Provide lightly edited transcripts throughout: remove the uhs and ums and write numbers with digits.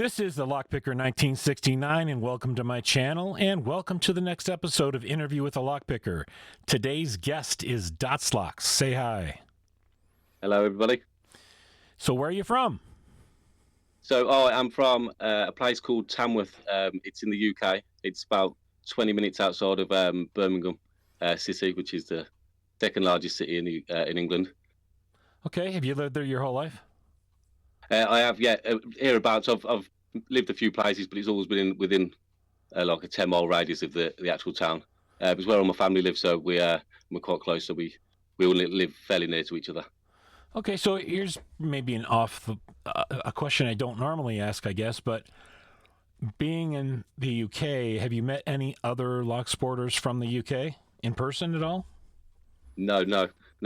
This is the Lockpicker 1969, and welcome to my channel, and welcome to the next episode of Interview with a Lockpicker. Today's guest is Dotslocks. Say hi. Hello, everybody. So where are you from? So, I'm from a place called Tamworth. It's in the UK. It's about 20 minutes outside of Birmingham City, which is the second largest city in England. Okay, have you lived there your whole life? I have, yeah, hereabouts. I've lived a few places, but it's always been within like a 10-mile radius of the actual town. It's where all my family lives, so we're quite close. So we all live fairly near to each other. Okay, so here's maybe a question I don't normally ask, I guess, but being in the UK, have you met any other Locksporters from the UK in person at all? No,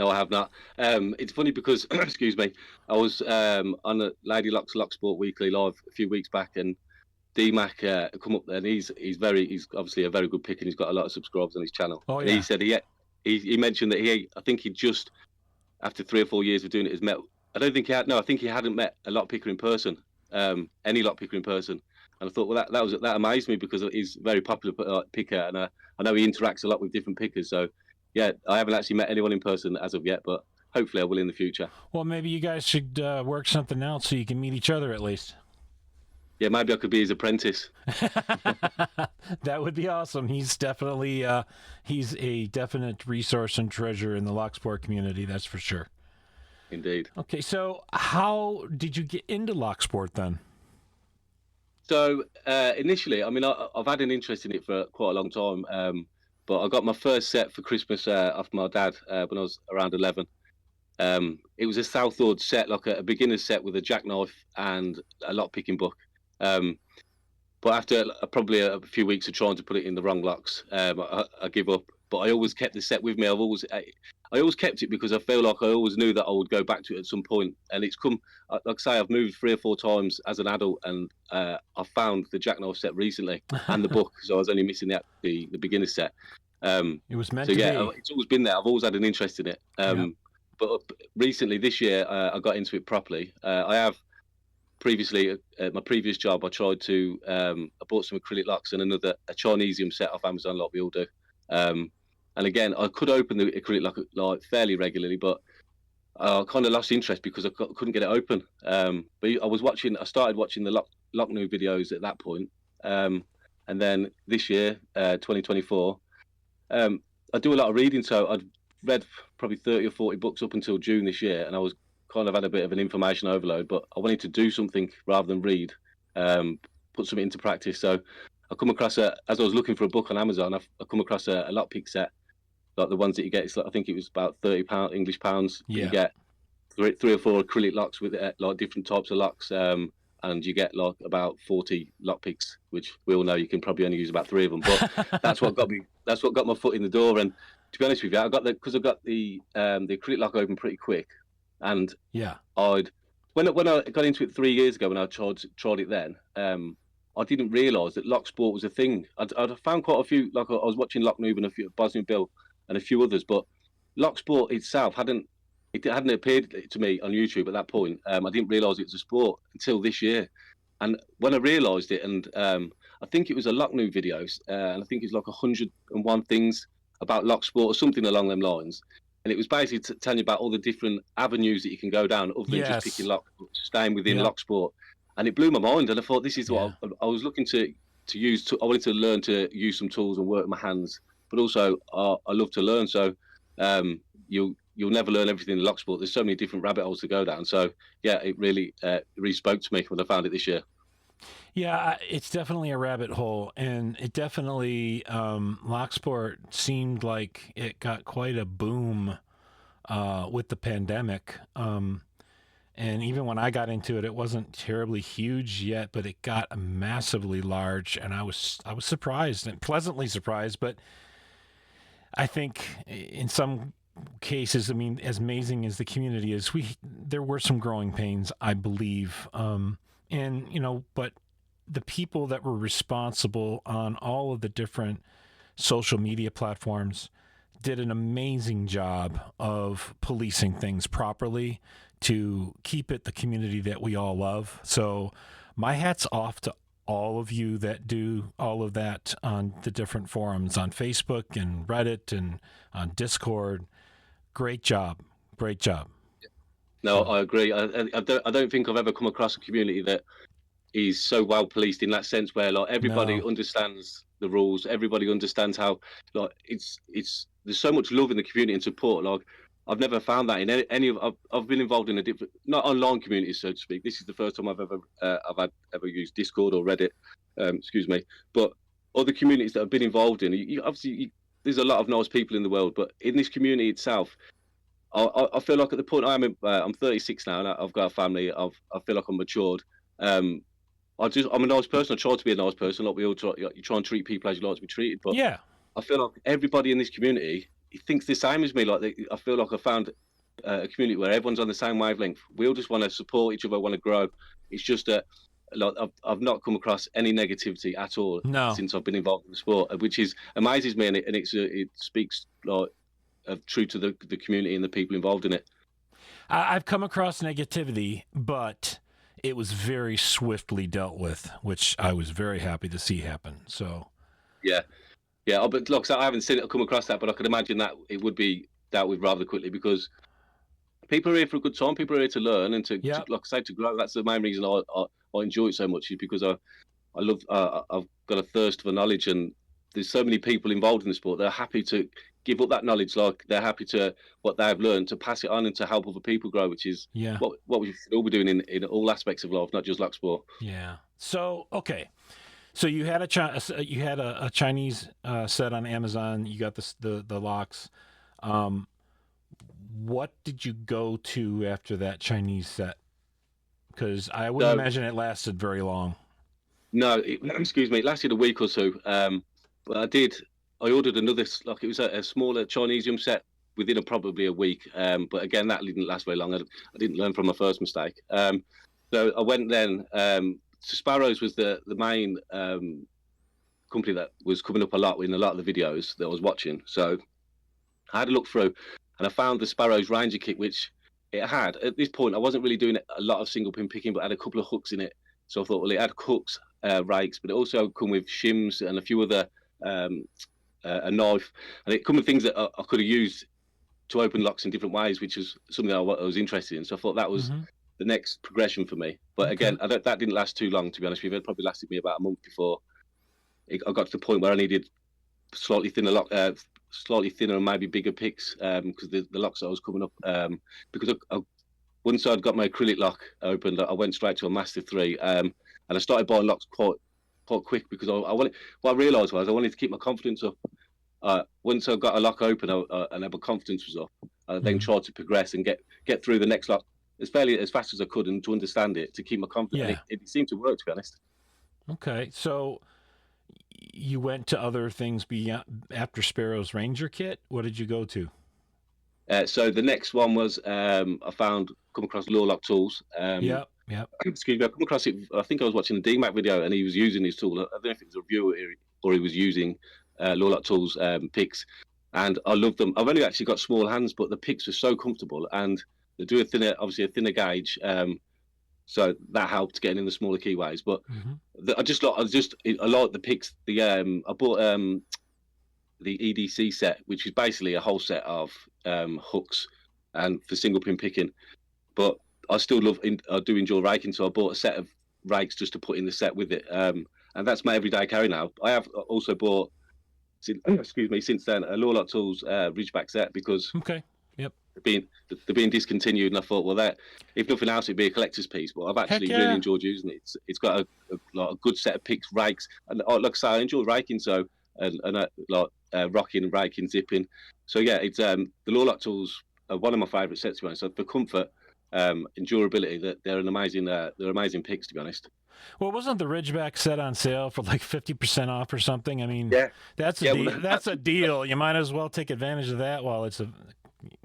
I have not. It's funny because, excuse me, I was on a LLuux Locksport Weekly Live a few weeks back, and D-Mac come up there, and he's obviously a very good pick, and he's got a lot of subscribers on his channel. Oh, yeah. And he said he mentioned that I think he just, after 3 or 4 years of doing it, has met. I think he hadn't met a lockpicker in person, any lockpicker in person. And I thought, well, that amazed me because he's a very popular picker, and I know he interacts a lot with different pickers. So, yeah, I haven't actually met anyone in person as of yet, but hopefully I will in the future. Well, maybe you guys should work something out so you can meet each other at least. Yeah, maybe I could be his apprentice. That would be awesome. He's definitely he's a definite resource and treasure in the Locksport community, that's for sure. Indeed. Okay, so how did you get into Locksport then? So initially, I mean, I've had an interest in it for quite a long time, but I got my first set for Christmas off my dad when I was around 11. It was a Southwood set, like a beginner's set with a jackknife and a lockpicking book. But after probably a few weeks of trying to put it in the wrong locks, I give up. But I always kept the set with me. I always kept it because I feel like I always knew that I would go back to it at some point. And it's come, like I say, I've moved 3 or 4 times as an adult, and I found the jackknife set recently and the book. So I was only missing the beginner set. It was meant to be. It's always been there. I've always had an interest in it. But recently, this year, I got into it properly. I have previously, at my previous job, I tried to, I bought some acrylic locks and a Chinesium set off Amazon, like we all do. And again, I could open the acrylic lock like fairly regularly, but I kind of lost interest because I couldn't get it open. But I started watching the LLuux videos at that point. And then this year, 2024, I do a lot of reading. So I'd read probably 30 or 40 books up until June this year, and I was kind of had a bit of an information overload, but I wanted to do something rather than read, put something into practice. So I come across as I was looking for a book on Amazon, I come across a lockpick set, like the ones that you get. It's like, I think it was about £30 English pounds. Yeah. You get 3 or 4 acrylic locks with like different types of locks, and you get like about 40 lockpicks, which we all know you can probably only use about 3 of them. But that's what got me. That's what got my foot in the door. And to be honest with you, because I got the acrylic lock open pretty quick, and yeah, when I got into it 3 years ago, when I tried it then, I didn't realise that Locksport was a thing. I'd found quite a few, like I was watching Locknoob and a few Bosnian Bill and a few others, but Locksport itself hadn't appeared to me on YouTube at that point. I didn't realise it was a sport until this year, and when I realised it, and I think it was a Locknoob videos, and I think it's like 101 things about Locksport or something along them lines. And it was basically telling you about all the different avenues that you can go down other than just picking lock, staying within Locksport. And it blew my mind. And I thought, this is what I was looking to use. I wanted to learn to use some tools and work my hands, but also I love to learn. So you'll never learn everything in Locksport. There's so many different rabbit holes to go down. So yeah, it really spoke to me when I found it this year. Yeah, it's definitely a rabbit hole, and it definitely, Locksport seemed like it got quite a boom with the pandemic. And even when I got into it, it wasn't terribly huge yet, but it got massively large, and I was surprised and pleasantly surprised. But I think in some cases, I mean, as amazing as the community is, there were some growing pains, I believe. And, but the people that were responsible on all of the different social media platforms did an amazing job of policing things properly to keep it the community that we all love. So my hat's off to all of you that do all of that on the different forums on Facebook and Reddit and on Discord. Great job. Great job. No, So, I agree. I don't think I've ever come across a community that is so well policed in that sense, where like everybody no. understands the rules, everybody understands how like it's there's so much love in the community and support. Like I've never found that in any of I've been involved in a different, not online communities, so to speak. This is the first time I've ever used Discord or Reddit. Excuse me, but other communities that I've been involved in, there's a lot of nice people in the world, but in this community itself, I feel like at the point I'm 36 now, and I've got a family. I feel like I'm matured. Um, I'm a nice person. I try to be a nice person. Like we all try, you try and treat people as you like to be treated. But Yeah. I feel like everybody in this community thinks the same as me. I feel like I found a community where everyone's on the same wavelength. We all just want to support each other, want to grow. It's just that like I've not come across any negativity at all No. since I've been involved in the sport, which is amazes me, and it speaks like true to the community and the people involved in it. I've come across negativity, but it was very swiftly dealt with, which I was very happy to see happen. So, Yeah, yeah. But look, so I haven't seen it come across that, but I could imagine that it would be dealt with rather quickly because people are here for a good time. People are here to learn and yeah. like I say, to grow. That's the main reason I enjoy it so much, is because I love I've got a thirst for knowledge, and there's so many people involved in the sport. They're happy to give up that knowledge, like they're happy to what they've learned to pass it on and to help other people grow, which is Yeah. what we should all be doing in all aspects of life, not just like sport. Yeah. So, okay. So you had a Chinese set on Amazon. You got the locks. What did you go to after that Chinese set? Because I wouldn't imagine it lasted very long. No, excuse me, it lasted a week or two. But I ordered another, like it was a smaller Chinesium set within probably a week. But again, that didn't last very long. I didn't learn from my first mistake. So I went then. So Sparrows was the main company that was coming up a lot in a lot of the videos that I was watching. So I had a look through, and I found the Sparrows Ranger kit, which it had at this point. I wasn't really doing a lot of single pin picking, but I had a couple of hooks in it. So I thought, well, it had hooks, rakes, but it also come with shims and a few other a knife, and it come with things that I could have used to open locks in different ways, which is something I was interested in. So I thought that was the next progression for me. But again, that didn't last too long, to be honest with you. It probably lasted me about a month before I got to the point where I needed slightly thinner and maybe bigger picks, because the locks that I was coming up, because once I'd got my acrylic lock opened, I went straight to a Master 3, and I started buying locks quite quick, because what I realised was I wanted to keep my confidence up. Once I got a lock open and my confidence was up, I then tried to progress and get through the next lock as fast as I could, and to understand it, to keep my confidence. Yeah. And it seemed to work, to be honest. Okay, so you went to other things beyond after Sparrow's Ranger kit. What did you go to? So the next one was come across LLuux tools. Yep. Excuse me, I come across it. I think I was watching a DMAC video, and he was using his tool. I don't know if it was a reviewer or he was using LLuux tools picks, and I love them. I've only actually got small hands, but the picks are so comfortable, and they do a thinner gauge. So that helped getting in the smaller keyways. But I like the picks. I bought the EDC set, which is basically a whole set of hooks and for single pin picking. But I do enjoy raking, so I bought a set of rakes just to put in the set with it. And that's my everyday carry now. I have also bought, since then, a LLuux Tools Ridgeback set, because they're being discontinued, and I thought, well, that if nothing else, it'd be a collector's piece. But I've actually really enjoyed using it. It's got a good set of picks, rakes, and like I say, I enjoy raking, so and rocking, raking, zipping. So yeah, it's the LLuux Tools are one of my favourite sets, to be honest. So for comfort and durability, that they're amazing picks, to be honest. Well, wasn't the Ridgeback set on sale for like 50% off or something? I mean, that's a deal. You might as well take advantage of that while it's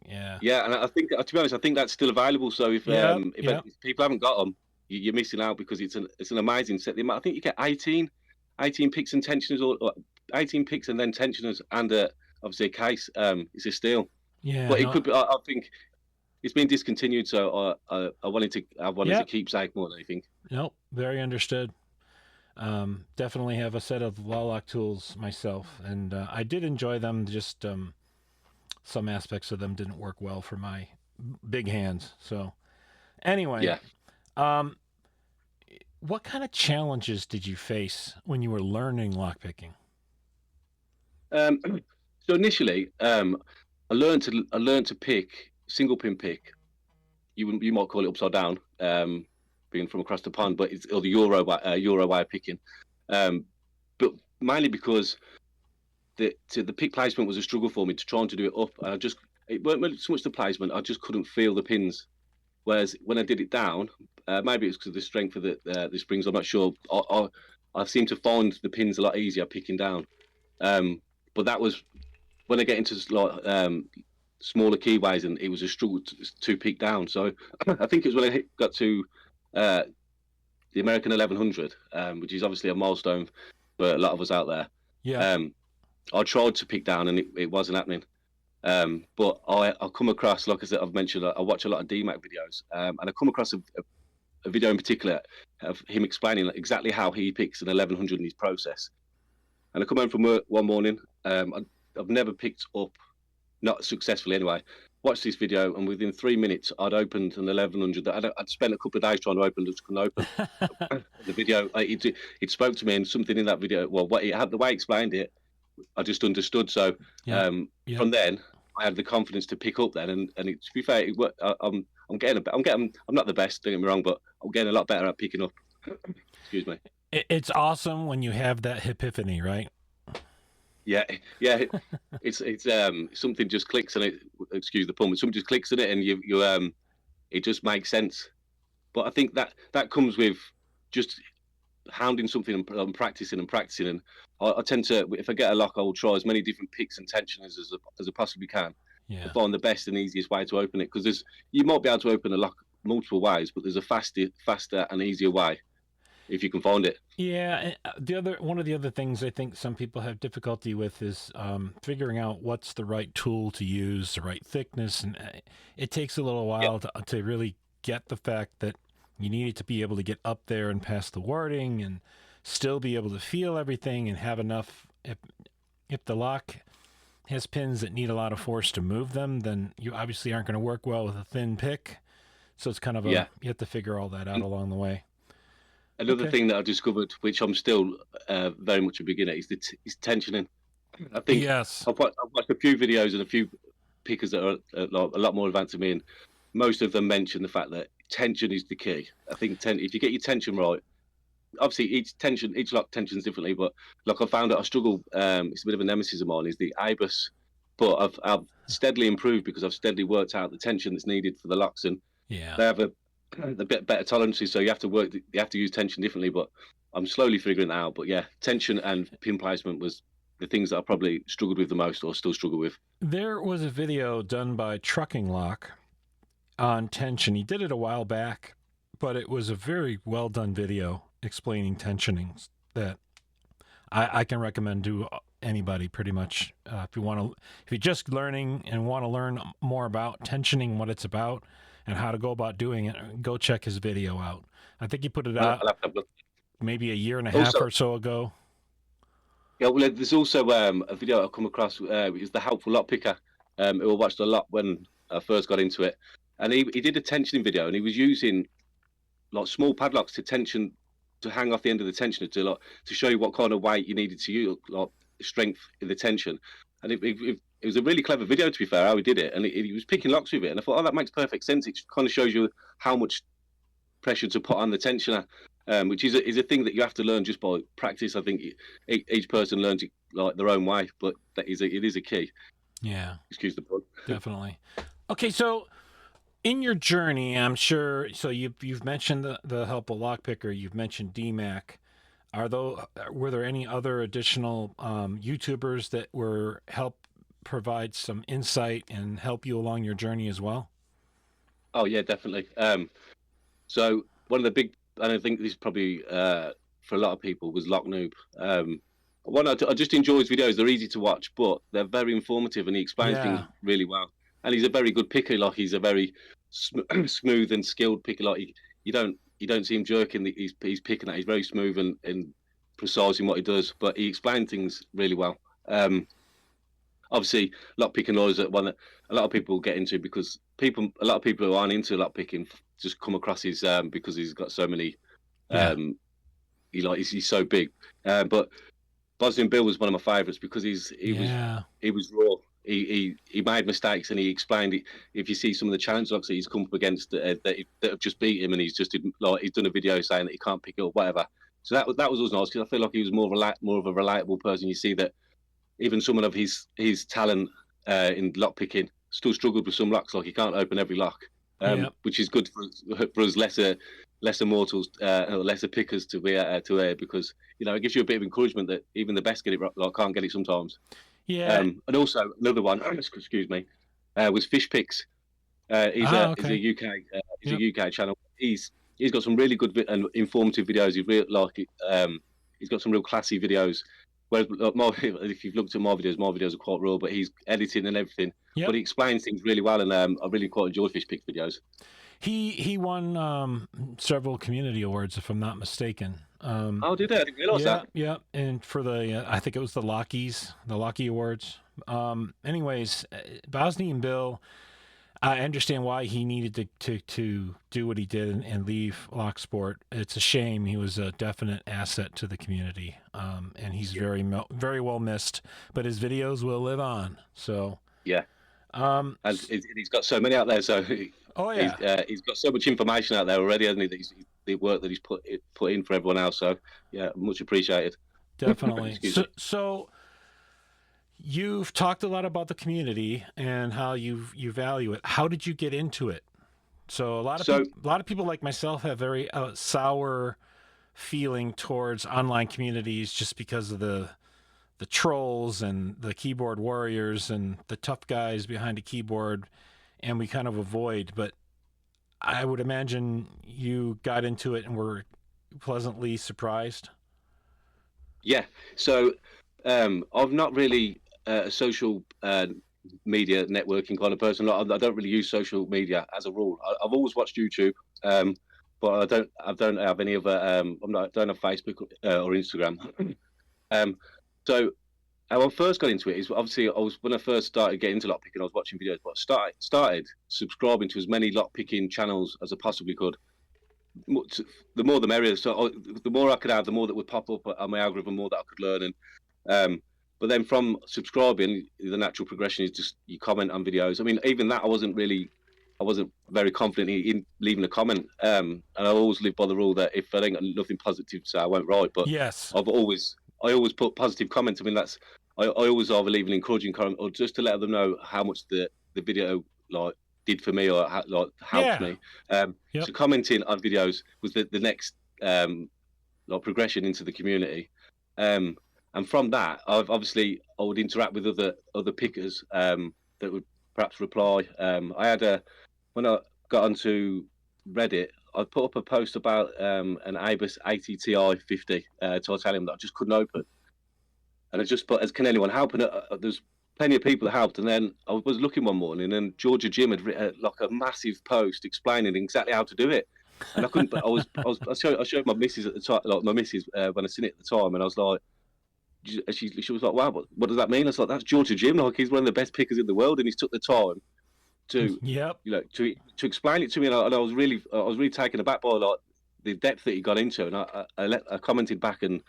Yeah, and I think, to be honest, I think that's still available. So if people haven't got them, you're missing out, because it's an amazing set. I think you get 18 picks and tensioners, or 18 picks and then tensioners, and obviously a case. It's a steal. Yeah, but it could be. I think it's been discontinued, so I wanted to keep keepsake more than anything. Nope, Very understood. Definitely have a set of LLuux tools myself, and I did enjoy them. Just some aspects of them didn't work well for my big hands. So anyway, Yeah. um, what kind of challenges did you face when you were learning lockpicking? Um, so initially, I learned to pick single pin pick. You might call it upside down, being from across the pond, but it's or the Euro way of picking. Um, but mainly because the pick placement was a struggle for me to trying to do it up, and it weren't really so much the placement. I just couldn't feel the pins. Whereas when I did it down, maybe it's because of the strength of the springs. I'm not sure. I seem to find the pins a lot easier picking down. But that was when I get into like smaller keyways, and it was a struggle to pick down. So I think it was when I got to uh, the American 1100, which is obviously a milestone for a lot of us out there. Yeah. Um, I tried to pick down, and it wasn't happening. But I come across, like I said, I've mentioned, I watch a lot of DMAC videos, and I come across a video in particular of him explaining exactly how he picks an 1100 in his process. And I come home from work one morning. I've never picked up, not successfully anyway. Watched this video, and within 3 minutes, I'd opened an 1100 that I'd spent a couple of days trying to open, just couldn't open. The video, it spoke to me, and something in that video, well, what it had, the way he explained it, I just understood. So Yeah. Yep. from then, I had the confidence to pick up then, and to be fair, I'm getting I'm not the best, don't get me wrong, but I'm getting a lot better at picking up. Excuse me. It's awesome when you have that epiphany, right? Yeah, yeah. It's something just clicks, and it, excuse the pun, but something just clicks in it, and it just makes sense. But I think that comes with just hounding something and practicing and practicing. And I tend to, if I get a lock, I will try as many different picks and tensioners as I possibly can to Yeah. find the best and easiest way to open it. Because you might be able to open a lock multiple ways, but there's a faster and easier way if you can find it. Yeah, one of the other things I think some people have difficulty with is figuring out what's the right tool to use, the right thickness, and it takes a little Yeah, while to really get the fact that you need it to be able to get up there and past the wording, and still be able to feel everything and have enough. If the lock has pins that need a lot of force to move them, then you obviously aren't going to work well with a thin pick. So it's kind of yeah. you have to figure all that out And along the way. another Okay. thing that I discovered, which I'm still very much a beginner, is tensioning. I think Yes. I've watched a few videos and a few pickers that are a lot more advanced than me, and most of them mention the fact that tension is the key. I think if you get your tension right, obviously each lock tensions differently, but like I found that I struggle. It's a bit of a nemesis of mine is the IBUS, but I've steadily improved because I've steadily worked out the tension that's needed for the locks, and Yeah. they have a bit better tolerances, so you have to use tension differently. But I'm slowly figuring that out. But yeah, tension and pin placement was the things that I probably struggled with the most, or still struggle with. There was a video done by Trucking Lock on tension. He did it a while back, but it was a very well done video explaining tensioning that I can recommend to anybody pretty much. If you're just learning and want to learn more about tensioning, what it's about, and how to go about doing it, go check his video out. I think he put it out I'll have to have a look. maybe a year and a half Also, or so ago. yeah, well, there's also a video I come across. It was the helpful lock picker, who I watched a lot when I first got into it, and he did a tensioning video, and he was using like small padlocks to hang off the end of the tensioner to show you what kind of weight you needed to use, like strength in the tension. And it was a really clever video, to be fair, how he did it, and he was picking locks with it, and I thought, oh, that makes perfect sense. It kind of shows you how much pressure to put on the tensioner, which is a thing that you have to learn just by practice. I think each person learns it like their own way, but it is a key. Yeah, Excuse the pun. definitely. Okay, so in your journey, I'm sure. So you've mentioned the helpful lockpicker. You've mentioned DMAC. Were there any other additional YouTubers that help provide some insight and help you along your journey as well? Oh yeah, definitely. So one of the big, and I think this is probably for a lot of people, was Locknoob. I just enjoy his videos. They're easy to watch, but they're very informative, and he explains things Yeah, really well. And he's a very good picker. Like he's a very smooth and skilled picker. Like you don't you don't see him jerking. He's picking that. He's very smooth and precise in what he does, but he explained things really well. Obviously, lockpicking law is one that a lot of people get into because a lot of people who aren't into lockpicking just come across his because he's got so many. He's so big, but Bosnian Bill was one of my favourites because he was raw. He made mistakes and he explained it. If you see some of the challenge locks that he's come up against that have just beat him, and he's done a video saying that he can't pick it up, whatever. So that was always nice because I feel like he was more of a relatable person. You see that even someone of his talent in lockpicking still struggled with some locks, like he can't open every lock, which is good for us lesser mortals, lesser pickers to air because it gives you a bit of encouragement that even the best can't get it sometimes. Yeah. And also another one, excuse me, was Fish Picks. He's a UK channel. He's got some really good and informative videos. He's got some real classy videos. Whereas if you've looked at my videos are quite raw, but he's editing and everything. Yep. But he explains things really well, and I really quite enjoy Fish Picks videos. He won several community awards, if I'm not mistaken. Did I? I didn't realize that. Yeah, and for the I think it was the Lockey Awards. Anyways, Bosnian Bill, I understand why he needed to do what he did and leave Locksport. It's a shame. He was a definite asset to the community, and he's very well missed. But his videos will live on. So yeah, and he's got so many out there. So he's got so much information out there already, hasn't he? The work that he's put in for everyone else. So yeah, much appreciated. Definitely. So you've talked a lot about the community and how you value it. How did you get into it? So a lot of people like myself have very sour feeling towards online communities just because of the trolls and the keyboard warriors and the tough guys behind a keyboard, and we kind of avoid. But I would imagine you got into it and were pleasantly surprised. Yeah. So I've not really a social media networking kind of person. I don't really use social media as a rule. I've always watched YouTube, but I don't have any other. I don't have Facebook or Instagram. So how I first got into it is obviously when I first started getting into lockpicking, I was watching videos, but I started subscribing to as many lockpicking channels as I possibly could. The more the merrier. So the more I could have, the more that would pop up on my algorithm, the more that I could learn. And but then from subscribing, the natural progression is just you comment on videos. I mean, even that I wasn't very confident in leaving a comment. And I always live by the rule that if I don't got nothing positive to say, I won't write. But yes, I always put positive comments. I mean, I always either leave an encouraging comment or just to let them know how much the video did for me or helped me. So commenting on videos was the next progression into the community. And from that, I would interact with other pickers that would perhaps reply. When I got onto Reddit, I put up a post about an Abus ATTI 50 titanium that I just couldn't open, and I just put, "As can anyone help?" And there's plenty of people that helped. And then I was looking one morning, and Georgia Jim had written a massive post explaining exactly how to do it. And I couldn't. But I showed my missus at the time, my missus when I seen it at the time, and I was like. She was like, "Wow, what does that mean?" I was like, "That's Georgia Jim. He's one of the best pickers in the world, and he's took the time to, to explain it to me." And I was really taken aback by the depth that he got into. And I commented back and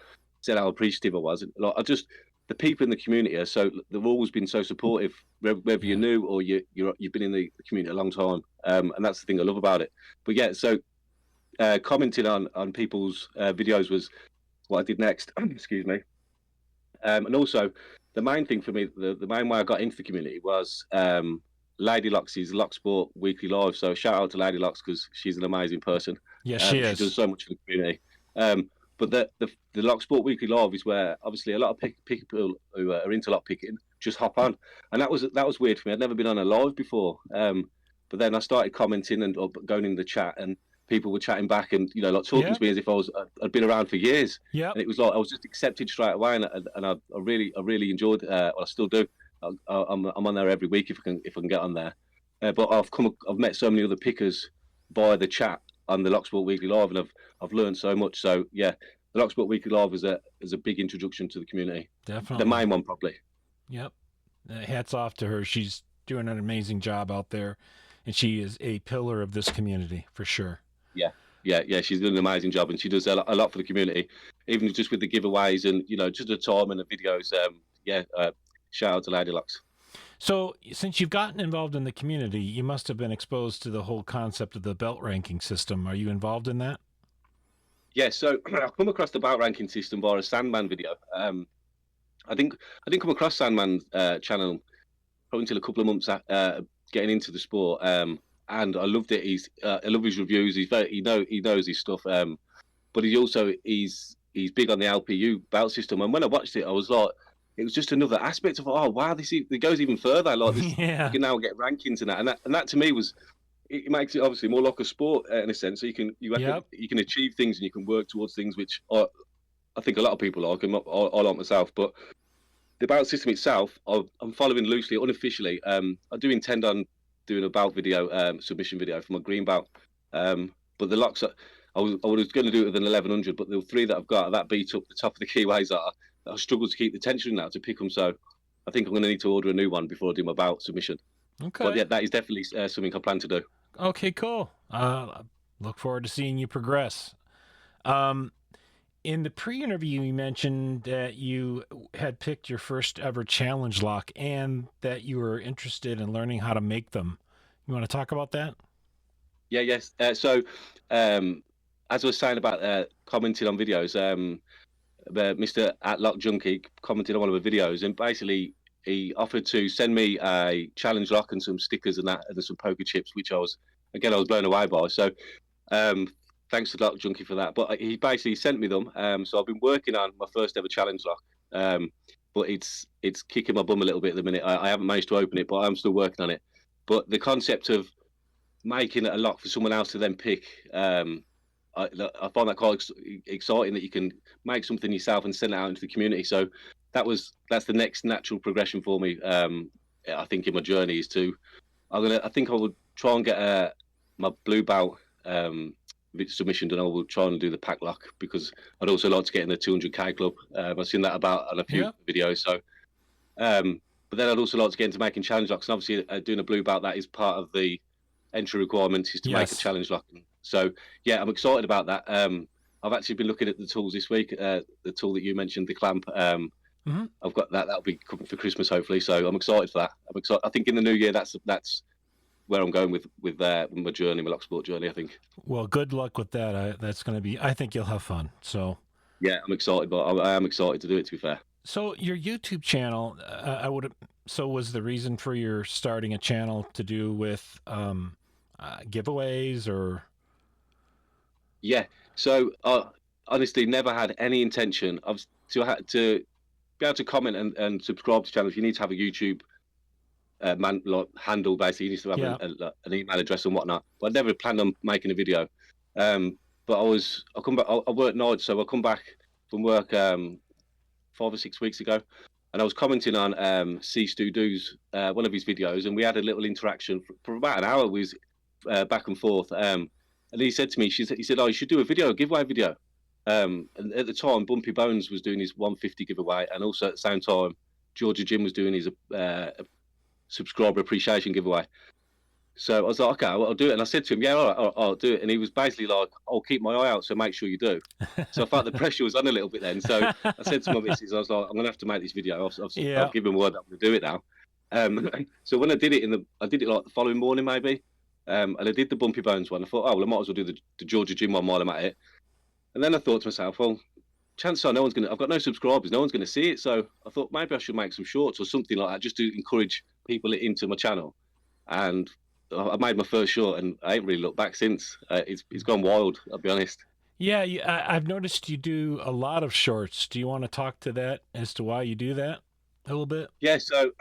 said how appreciative I was. And the people in the community are they've always been so supportive, whether you're new or you've been in the community a long time. And that's the thing I love about it. But yeah, so commenting on people's videos was what I did next. Excuse me. And also, the main thing for me, the main way I got into the community was LLuux' Locksport weekly live. So shout out to LLuux because she's an amazing person. Yes, she is. She does so much for the community. But the Locksport weekly live is where obviously a lot of people who are into lockpicking just hop on, and that was weird for me. I'd never been on a live before. But then I started commenting and going in the chat, and people were chatting back and talking to me as if I'd been around for years. Yeah, and it was like I was just accepted straight away, and I really enjoyed. I still do. I'm on there every week if I can get on there. But I've met so many other pickers via the chat on the Locksport Weekly Live, and I've learned so much. So yeah, the Locksport Weekly Live is a big introduction to the community. Definitely. The main one, probably. Yep. Hats off to her. She's doing an amazing job out there, and she is a pillar of this community for sure. Yeah. She's doing an amazing job, and she does a lot for the community, even just with the giveaways and just the time and the videos. Shout out to LLuux. So, since you've gotten involved in the community, you must have been exposed to the whole concept of the belt ranking system. Are you involved in that? Yeah, so I've come across the belt ranking system via a Sandman video. I didn't come across Sandman's channel probably until a couple of months getting into the sport, and I loved it. I love his reviews. He knows his stuff, but he's big on the LPU belt system. And when I watched it, I was like, it was just another aspect of it goes even further. Like this, Yeah. You can now get rankings and that to me was. It makes it obviously more like a sport in a sense. So you can achieve things and you can work towards things, which I think a lot of people like. I like myself, but the belt system itself, I'm following loosely, unofficially. I do intend on doing a belt video, submission video for my green belt. But the locks, I was going to do it with an 1100, but the three that I've got that beat up the top of the keyways that I struggle to keep the tension now to pick them. So I think I'm going to need to order a new one before I do my belt submission. Okay. But yeah, that is definitely something I plan to do. Okay, cool. Look forward to seeing you progress. In the pre-interview, you mentioned that you had picked your first ever challenge lock and that you were interested in learning how to make them. You want to talk about that? Yeah, yes. So, as I was saying about commenting on videos, Mr. @Lock Junkie commented on one of the videos, and basically he offered to send me a challenge lock and some stickers and some poker chips, which I was blown away by. So, thanks to Lock Junkie for that. But he basically sent me them. So I've been working on my first ever challenge lock. But it's kicking my bum a little bit at the minute. I haven't managed to open it, but I'm still working on it. But the concept of making a lock for someone else to then pick, I find that quite exciting, that you can make something yourself and send it out into the community. So that's the next natural progression for me. I think in my journey is I think I would try and get my blue belt submission done. I will try and do the pack lock, because I'd also like to get in the 200k club. I've seen that about on a few videos. So, but then I'd also like to get into making challenge locks, and obviously doing a blue belt, that is part of the entry requirements, is to make a challenge lock. So yeah, I'm excited about that. I've actually been looking at the tools this week. The tool that you mentioned, the clamp. I've got that. That'll be coming for Christmas, hopefully. So I'm excited for that. I'm excited. I think in the new year, that's where I'm going with my journey, my Locksport journey, I think. Well, good luck with that. That's going to be. I think you'll have fun. So. Yeah, I'm excited, but I am excited to do it, to be fair. So your YouTube channel, So was the reason for your starting a channel to do with giveaways or? Yeah. So honestly, never had any intention of to be able to comment and subscribe to channels. You need to have a YouTube handle, basically. You need to have an email address and whatnot. But I never planned on making a video. But I come back. I work nights, so I come back from work 5 or 6 weeks ago, and I was commenting on C Stu Do's one of his videos, and we had a little interaction for about an hour. We was back and forth, and he said to me, he said, "Oh, you should do a giveaway video." And at the time, Bumpy Bones was doing his 150 giveaway, and also at the same time, Georgia Jim was doing his subscriber appreciation giveaway. So I was like, okay, well, I'll do it. And I said to him, yeah, all right, I'll do it. And he was basically like, I'll keep my eye out, so make sure you do. So I felt the pressure was on a little bit then. So I said to my missus, I was like, I'm going to have to make this video. I've given word that I'm going to do it now. So when I did it I did it like the following morning maybe. And I did the Bumpy Bones one. I thought, oh, well, I might as well do the Georgia Jim one while I'm at it. And then I thought to myself, well, chances are I've got no subscribers, no one's going to see it. So I thought maybe I should make some shorts or something like that, just to encourage people into my channel. And I made my first short, and I ain't really looked back since. It's gone wild, I'll be honest. Yeah, I've noticed you do a lot of shorts. Do you want to talk to that as to why you do that a little bit? Yeah, so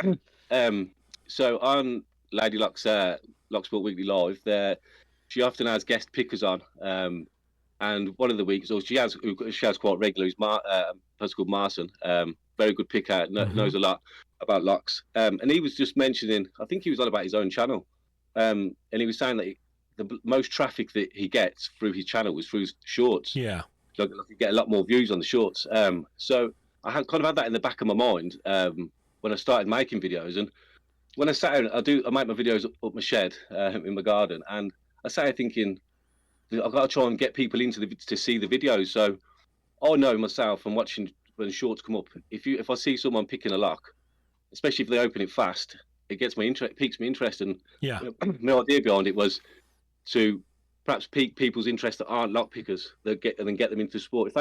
on LLuux Locksport Weekly Live, she often has guest pickers on. And one of the weeks, or she has quite regular, who's a person called Marson, very good picker, knows a lot about locks. And he was just mentioning, I think he was on about his own channel. And he was saying that the most traffic that he gets through his channel was through his shorts. Yeah. Like you get a lot more views on the shorts. So I had kind of had that in the back of my mind when I started making videos. And when I sat down, I make my videos up my shed in my garden, and I sat here thinking I've got to try and get people to see the videos. So I know myself, and watching when shorts come up, if I see someone picking a lock, especially if they open it fast, it gets my interest, piques my interest. And Yeah. my idea behind it was to perhaps pique people's interest that aren't lock pickers, and then get them into sport.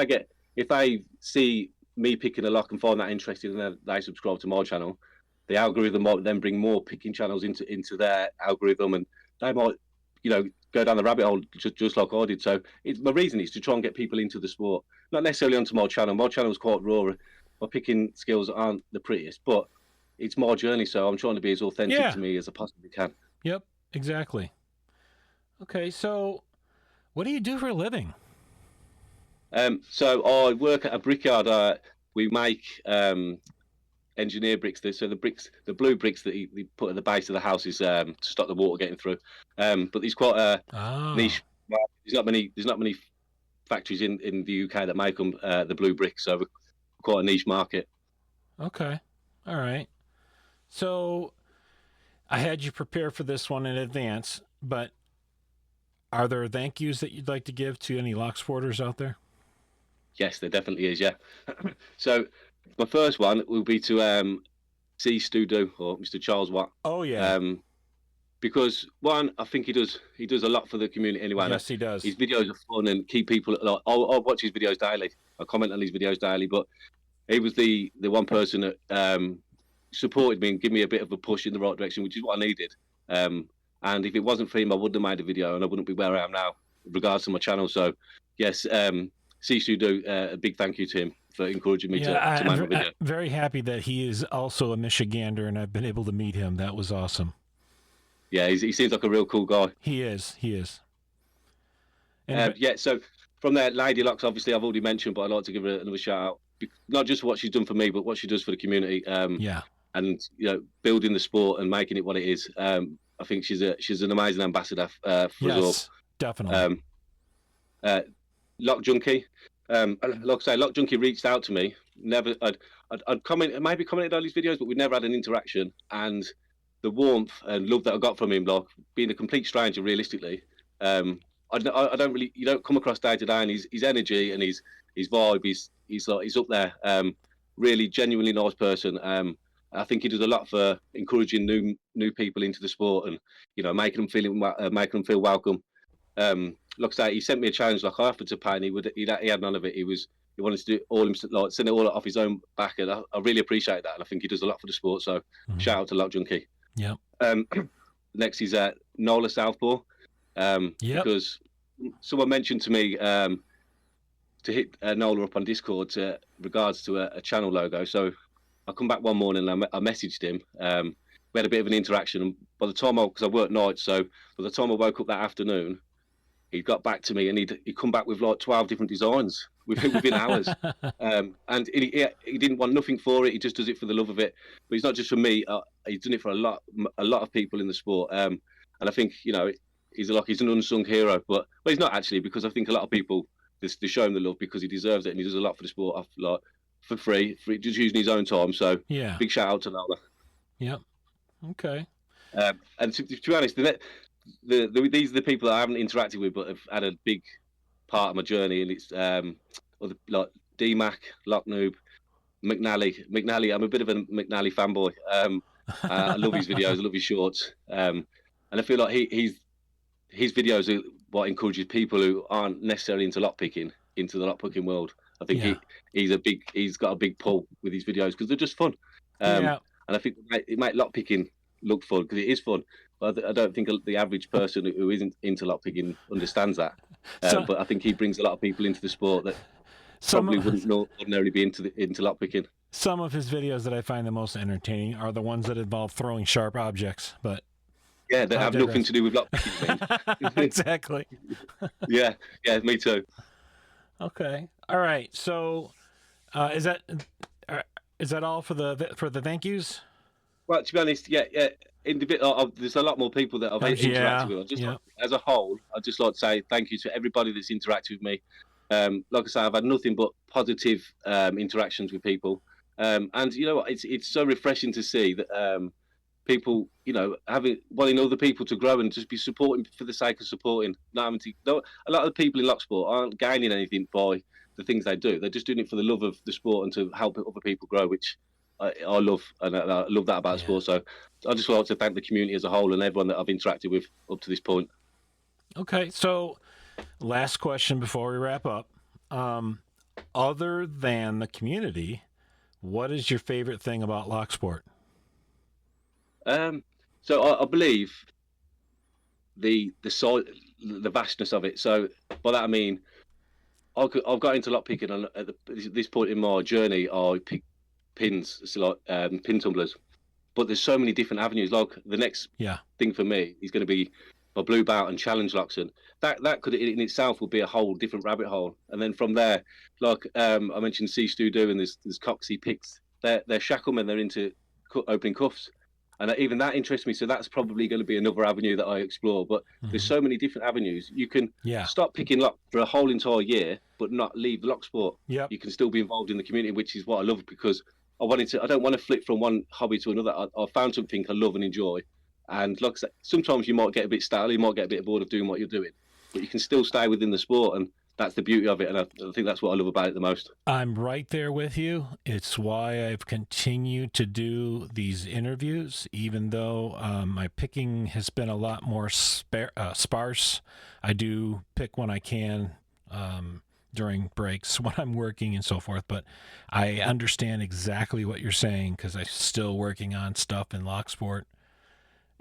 If they see me picking a lock and find that interesting, and they subscribe to my channel, the algorithm might then bring more picking channels into their algorithm, and they might, go down the rabbit hole just like I did. So my reason is to try and get people into the sport, not necessarily onto my channel. My channel is quite raw. My picking skills aren't the prettiest, but it's my journey, so I'm trying to be as authentic to me as I possibly can. Yep, exactly. Okay, so what do you do for a living? So I work at a brickyard. We make engineer bricks. So the blue bricks that they put at the base of the house is to stop the water getting through. But there's quite a niche. There's not many factories in the UK that make them the blue bricks. So we're quite a niche market. Okay, all right. So I had you prepare for this one in advance, but are there thank yous that you'd like to give to any Locksporters out there? Yes, there definitely is. Yeah. So my first one will be to C. Stu or Mr. Charles Watt. Oh yeah. Because one, I think he does a lot for the community anyway. Yes, he does. His videos are fun and keep people. Like, I'll watch his videos daily. I comment on his videos daily. But he was the one person that supported me and gave me a bit of a push in the right direction, which is what I needed. And if it wasn't for him, I wouldn't have made a video, and I wouldn't be where I am now, in regards to my channel. So, yes, Sisu, a big thank you to him for encouraging me to make a video. I'm very happy that he is also a Michigander, and I've been able to meet him. That was awesome. Yeah, he seems like a real cool guy. He is. Yeah, so from there, LLuux, obviously, I've already mentioned, but I'd like to give her another shout out. Not just what she's done for me, but what she does for the community. Yeah. And building the sport and making it what it is. I think she's an amazing ambassador for us all. Definitely. Lock Junkie. Like I say, Lock Junkie reached out to me. I'd maybe commented on his videos, but we never had an interaction. And the warmth and love that I got from him, like being a complete stranger, realistically, I don't really, you don't come across day to day, and his energy and his vibe, he's up there. Really genuinely nice person. I think he does a lot for encouraging new people into the sport, and making them feel welcome. Like I say, he sent me a challenge. Like I offered to pay, and he had none of it. He wanted to do it all himself, like send it all off his own back, and I really appreciate that. And I think he does a lot for the sport. So shout out to Lock Junkie. Yeah. Next is Nola Southpaw. Because someone mentioned to me to hit Nola up on Discord regards to a channel logo. So I come back one morning and I messaged him. We had a bit of an interaction, and by the time because I worked nights, so by the time I woke up that afternoon, he got back to me and he'd come back with like 12 different designs within hours. And he didn't want nothing for it. He just does it for the love of it. But he's not just for me. He's done it for a lot of people in the sport. And I think he's an unsung hero. But he's not actually, because I think a lot of people they show him the love because he deserves it, and he does a lot for the sport, like for free, just using his own time. So yeah, big shout out to Nola. Yep. Okay. And to be honest, these are the people that I haven't interacted with, but have had a big part of my journey, and it's like D-Mac, Lock Noob, McNally. I'm a bit of a McNally fanboy. I love his videos, I love his shorts, and I feel like his videos are what encourages people who aren't necessarily into lockpicking into the lockpicking world. I think he's got a big pull with his videos because they're just fun. And I think it makes lockpicking look fun because it is fun. But I don't think the average person who isn't into lockpicking understands that. But I think he brings a lot of people into the sport that probably wouldn't ordinarily be into lockpicking. Some of his videos that I find the most entertaining are the ones that involve throwing sharp objects, but yeah, that have nothing to do with lockpicking. Exactly. yeah, me too. Okay, all right. So, is that all for the thank yous? Well, to be honest, yeah. There's a lot more people that I've interacted Yeah, with. I just yeah, like, as a whole, I'd just like to say thank you to everybody that's interacted with me. Like I say, I've had nothing but positive interactions with people, and you know what? It's so refreshing to see that people, wanting other people to grow and just be supporting for the sake of supporting. Not having to, no, a lot of people in Locksport aren't gaining anything by the things they do. They're just doing it for the love of the sport and to help other people grow, which I love, and I love that about yeah. sport. So I just like to thank the community as a whole and everyone that I've interacted with up to this point. Okay, so last question before we wrap up. Um, other than the community, what is your favorite thing about Locksport? Um, so I believe the size, the vastness of it. So by that I mean I've got into lockpicking, and at this point in my journey, I pick pins, so like pin tumblers. But there's so many different avenues. Like the next Yeah, thing for me is going to be my blue belt and challenge locks, and that could in itself would be a whole different rabbit hole. And then from there, like I mentioned, C Stu do, and there's Coxie picks. They're shacklemen. They're into opening cuffs, and even that interests me. So that's probably going to be another avenue that I explore. But there's hmm so many different avenues. You can yeah, stop picking lock for a whole entire year, but not leave the lock sport. yep. You can still be involved in the community, which is what I love because I don't want to flip from one hobby to another. I found something I love and enjoy. And like I said, sometimes you might get a bit stale, you might get a bit bored of doing what you're doing, but you can still stay within the sport. And that's the beauty of it. And I think that's what I love about it the most. I'm right there with you. It's why I've continued to do these interviews, even though my picking has been a lot more sparse. I do pick when I can during breaks when I'm working and so forth, but I understand exactly what you're saying because I'm still working on stuff in Locksport,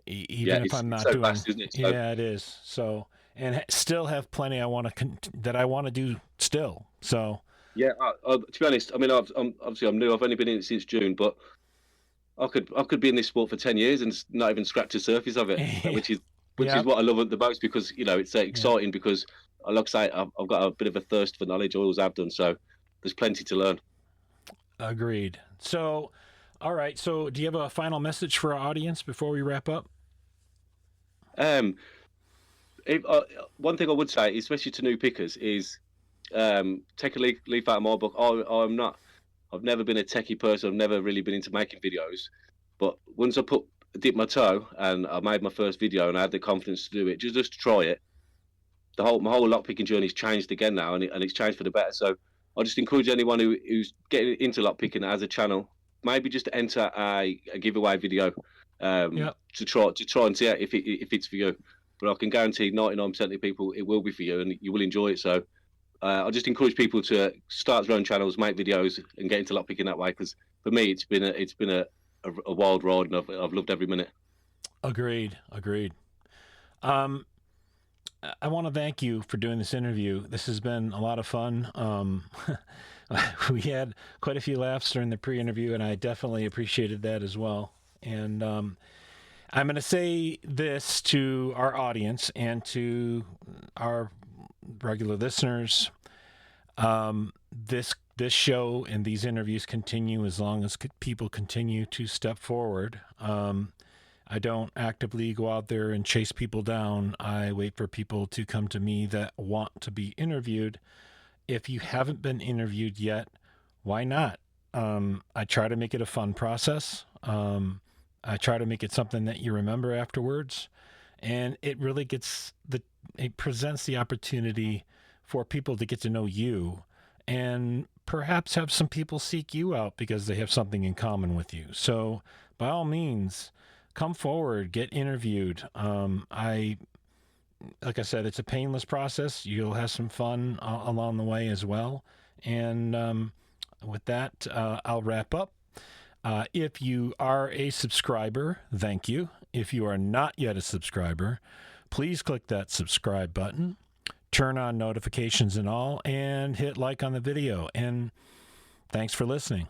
Yeah, even if I'm it's not so doing. vast, isn't it? So, Yeah, it is. So, and still have plenty I want to that I want to do still. So. yeah, to be honest, I mean, obviously I'm new. I've only been in it since June, but I could be in this sport for 10 years and not even scratch the surface of it, which is Yep. what I love the most because it's Yep. exciting because like I say, I've got a bit of a thirst for knowledge. I always have done. So there's plenty to learn. Agreed. So, all right. So, do you have a final message for our audience before we wrap up? Um, One thing I would say, especially to new pickers, is take a leaf out of my book. I'm not. I've never been a techie person. I've never really been into making videos. But once I dipped my toe and I made my first video and I had the confidence to do it, just to try it, my whole lockpicking journey's changed again now, and it's changed for the better. So I just encourage anyone who's getting into lockpicking as a channel, maybe just to enter a giveaway video Yep. to try and see if it's for you. But I can guarantee 99% of people it will be for you, and you will enjoy it. So I just encourage people to start their own channels, make videos, and get into lockpicking that way. Because for me, it's been a wild ride, and I've loved every minute. Agreed. Agreed. Um, I want to thank you for doing this interview. This has been a lot of fun. We had quite a few laughs during the pre-interview, and I definitely appreciated that as well. And I'm going to say this to our audience and to our regular listeners. This show and these interviews continue as long as people continue to step forward. I don't actively go out there and chase people down. I wait for people to come to me that want to be interviewed. If you haven't been interviewed yet, why not? I try to make it a fun process. I try to make it something that you remember afterwards. And it really it presents the opportunity for people to get to know you and perhaps have some people seek you out because they have something in common with you. So by all means, come forward, get interviewed. Like I said, it's a painless process. You'll have some fun along the way as well. And with that, I'll wrap up. If you are a subscriber, thank you. If you are not yet a subscriber, please click that subscribe button, turn on notifications and all, and hit like on the video. And thanks for listening.